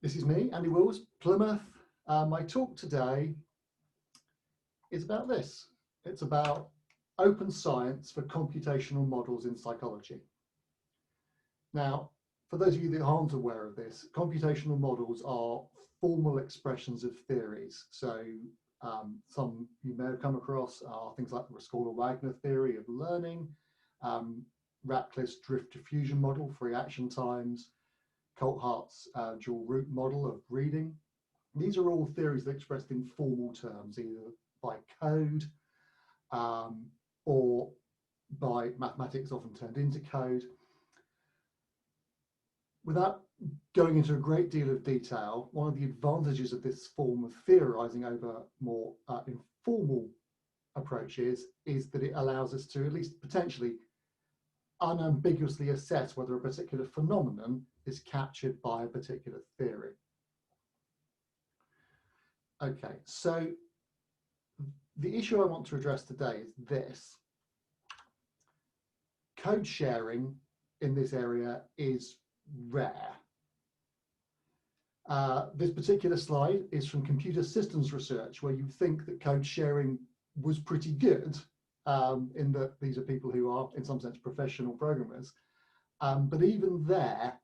This is me, Andy Wills, Plymouth. My talk today is about this. It's about open science for computational models in psychology. Now, for those of you that aren't aware of this, computational models are formal expressions of theories. So some you may have come across are things like the Rescorla-Wagner theory of learning, Ratcliffe's drift diffusion model for reaction times, Coulthart's dual root model of reading. These are all theories that are expressed in formal terms, either by code or by mathematics, often turned into code. Without going into a great deal of detail, one of the advantages of this form of theorizing over more informal approaches is that it allows us to at least potentially unambiguously assess whether a particular phenomenon is captured by a particular theory. Okay, so the issue I want to address today is this. Code sharing in this area is rare. This particular slide is from computer systems research, where you think that code sharing was pretty good, in that these are people who are, in some sense, professional programmers. But even there,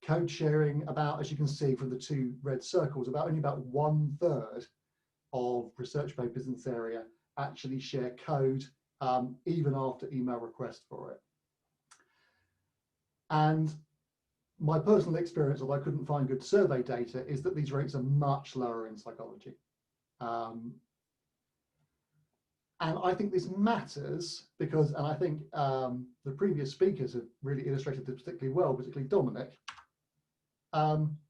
code sharing, about, as you can see from the two red circles, only about 1/3 of research papers in this area actually share code, even after email request for it. And my personal experience, although I couldn't find good survey data, is that these rates are much lower in psychology. And I think this matters because, and I think the previous speakers have really illustrated this particularly well, particularly Dominic.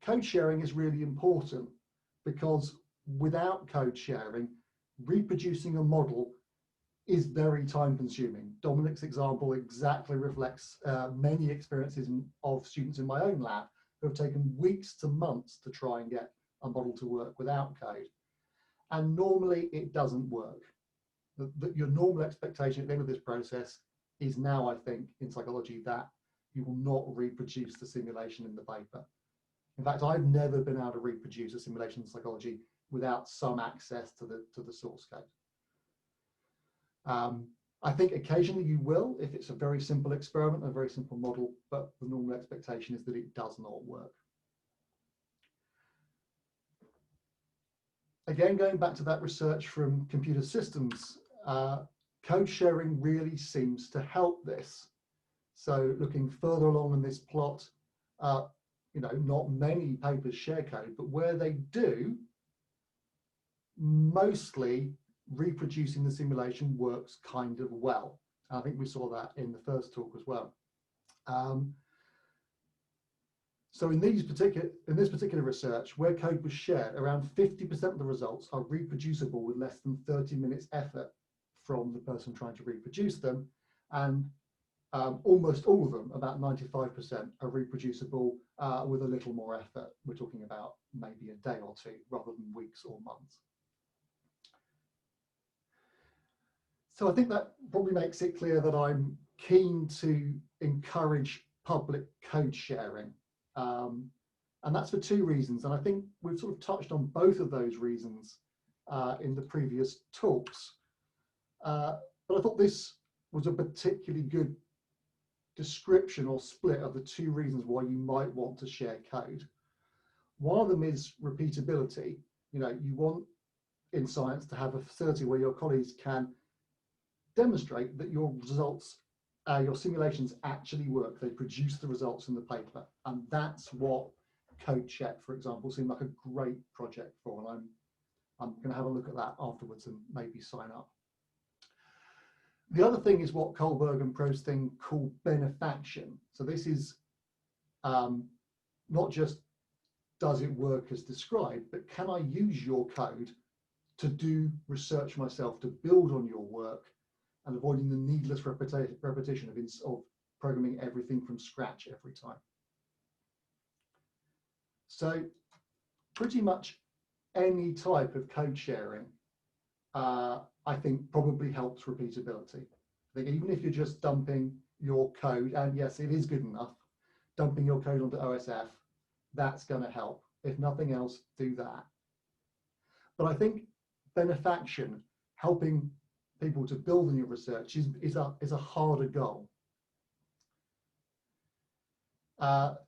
Code sharing is really important because without code sharing, reproducing a model is very time consuming. Dominic's example exactly reflects many experiences of students in my own lab who have taken weeks to months to try and get a model to work without code. And normally it doesn't work. Your normal expectation at the end of this process is now, I think, in psychology, that you will not reproduce the simulation in the paper. In fact, I've never been able to reproduce a simulation in psychology without some access to the source code. I think occasionally you will, if it's a very simple experiment, a very simple model, but the normal expectation is that it does not work. Again, going back to that research from computer systems, code sharing really seems to help this. So looking further along in this plot, not many papers share code, but where they do, mostly reproducing the simulation works kind of well. I think we saw that in the first talk as well. So in this particular research, where code was shared, around 50% of the results are reproducible with less than 30 minutes effort from the person trying to reproduce them, and almost all of them, about 95%, are reproducible with a little more effort. We're talking about maybe a day or two rather than weeks or months. So I think that probably makes it clear that I'm keen to encourage public code sharing. And that's for two reasons. And I think we've sort of touched on both of those reasons in the previous talks. But I thought this was a particularly good description or split of the two reasons why you might want to share code. One of them is repeatability. You want in science to have a facility where your colleagues can demonstrate that your results, your simulations actually work. They produce the results in the paper. And that's what Code Check, for example, seemed like a great project for. And I'm going to have a look at that afterwards and maybe sign up. The other thing is what Kohlberg and Prosting call benefaction. So this is not just does it work as described, but can I use your code to do research myself, to build on your work, and avoiding the needless repetition of programming everything from scratch every time. So pretty much any type of code sharing, I think probably helps repeatability. I think even if you're just dumping your code, and yes, it is good enough, dumping your code onto OSF, that's going to help. If nothing else, do that. But I think benefaction, helping people to build on your research, is a harder goal.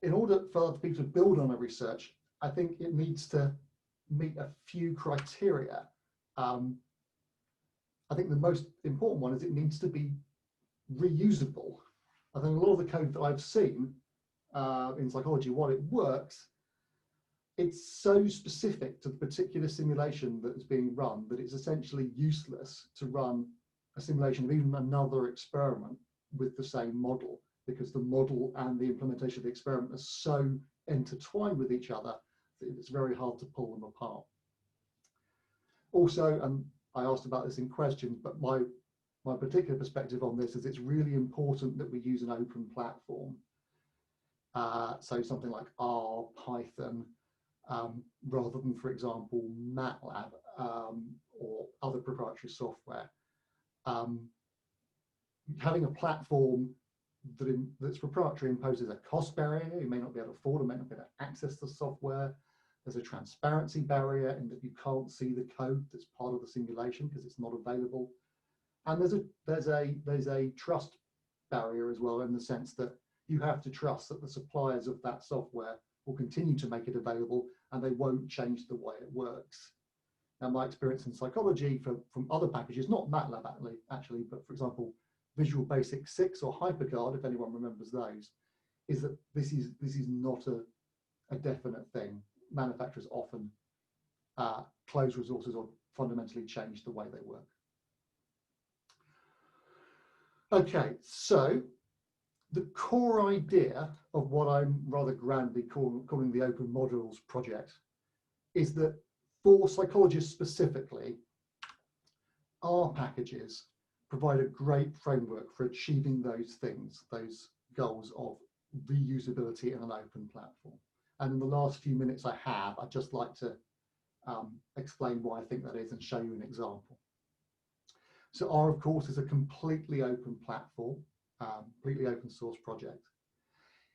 In order for other people to build on a research, I think it needs to meet a few criteria. I think the most important one is it needs to be reusable. I think a lot of the code that I've seen in psychology, while it works, it's so specific to the particular simulation that is being run that it's essentially useless to run a simulation of even another experiment with the same model, because the model and the implementation of the experiment are so intertwined with each other that it's very hard to pull them apart. Also, and I asked about this in questions, but my particular perspective on this is it's really important that we use an open platform. So something like R, Python, rather than, for example, MATLAB or other proprietary software. Having a platform that's proprietary imposes a cost barrier. You may not be able to afford, or may not be able to access the software. There's a transparency barrier in that you can't see the code that's part of the simulation because it's not available. And there's a trust barrier as well, in the sense that you have to trust that the suppliers of that software will continue to make it available and they won't change the way it works. Now, my experience in psychology from other packages, not MATLAB actually, but for example, Visual Basic 6 or HyperCard, if anyone remembers those, is that this is not a definite thing. Manufacturers often close resources or fundamentally change the way they work. Okay, so the core idea of what I'm rather grandly calling the OpenModels project is that for psychologists specifically, R packages provide a great framework for achieving those things, those goals of reusability in an open platform. And in the last few minutes I have, I'd just like to explain why I think that is and show you an example. So R, of course, is a completely open platform, completely open source project.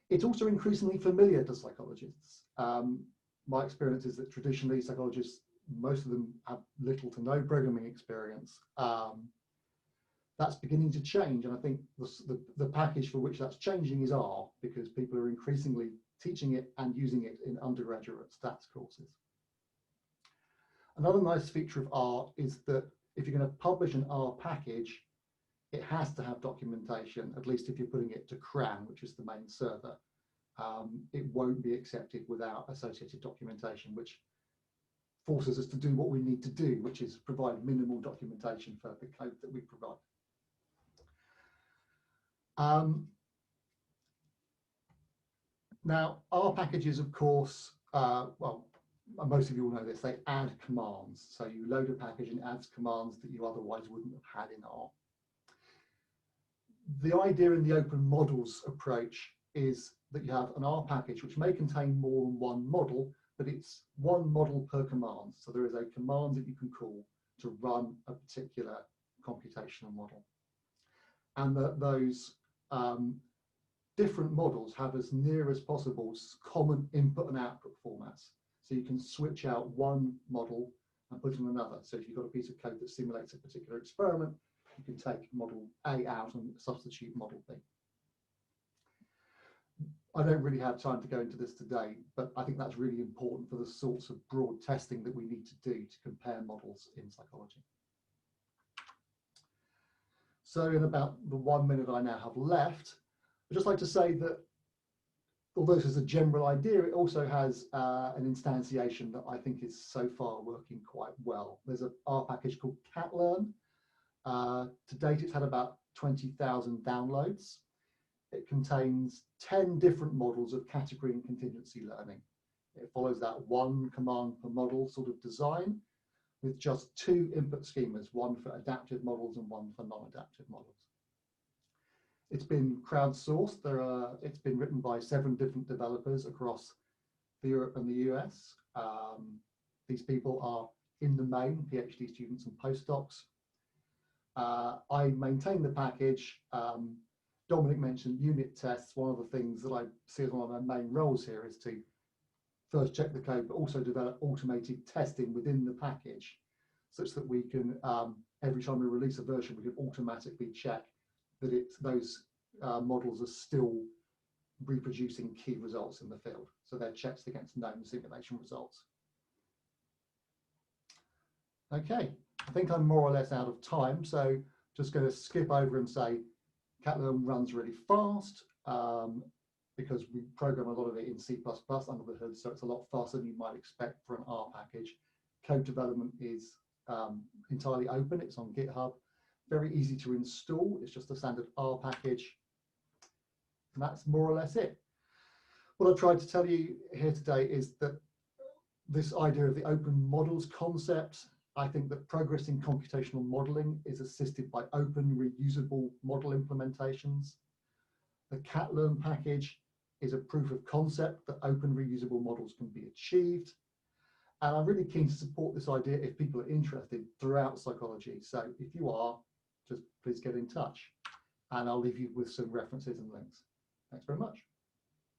It's also increasingly familiar to psychologists. My experience is that traditionally psychologists, most of them have little to no programming experience. That's beginning to change, and I think the package for which that's changing is R, because people are increasingly teaching it and using it in undergraduate stats courses. Another nice feature of R is that if you're going to publish an R package, it has to have documentation, at least if you're putting it to CRAN, which is the main server. It won't be accepted without associated documentation, which forces us to do what we need to do, which is provide minimal documentation for the code that we provide. Now, R packages, of course, well, most of you will know this, they add commands. So you load a package and it adds commands that you otherwise wouldn't have had in R. The idea in the OpenModels approach is that you have an R package which may contain more than one model, but it's one model per command. So there is a command that you can call to run a particular computational model. And that those different models have as near as possible common input and output formats. So you can switch out one model and put in another. So if you've got a piece of code that simulates a particular experiment, you can take model A out and substitute model B. I don't really have time to go into this today, but I think that's really important for the sorts of broad testing that we need to do to compare models in psychology. So in about the 1 minute I now have left, I'd just like to say that although this is a general idea, it also has an instantiation that I think is so far working quite well. There's an R package called CatLearn. To date, it's had about 20,000 downloads. It contains 10 different models of category and contingency learning. It follows that one command per model sort of design with just 2 input schemas, one for adaptive models and one for non-adaptive models. It's been crowdsourced. It's been written by 7 different developers across Europe and the US. These people are, in the main, PhD students and postdocs. I maintain the package. Dominic mentioned unit tests. One of the things that I see as one of my main roles here is to first check the code, but also develop automated testing within the package, such that we can, every time we release a version, we can automatically check that those models are still reproducing key results in the field. So they're checked against known simulation results. Okay, I think I'm more or less out of time, so just going to skip over and say Catlearn runs really fast because we program a lot of it in C++ under the hood, so it's a lot faster than you might expect for an R package. Code development is entirely open, it's on GitHub, very easy to install, it's just a standard R package, and that's more or less it. What I've tried to tell you here today is that this idea of the open models concept, I think that progress in computational modeling is assisted by open reusable model implementations. The Catlearn package is a proof of concept that open reusable models can be achieved. And I'm really keen to support this idea if people are interested throughout psychology. So if you are, just please get in touch. And I'll leave you with some references and links. Thanks very much.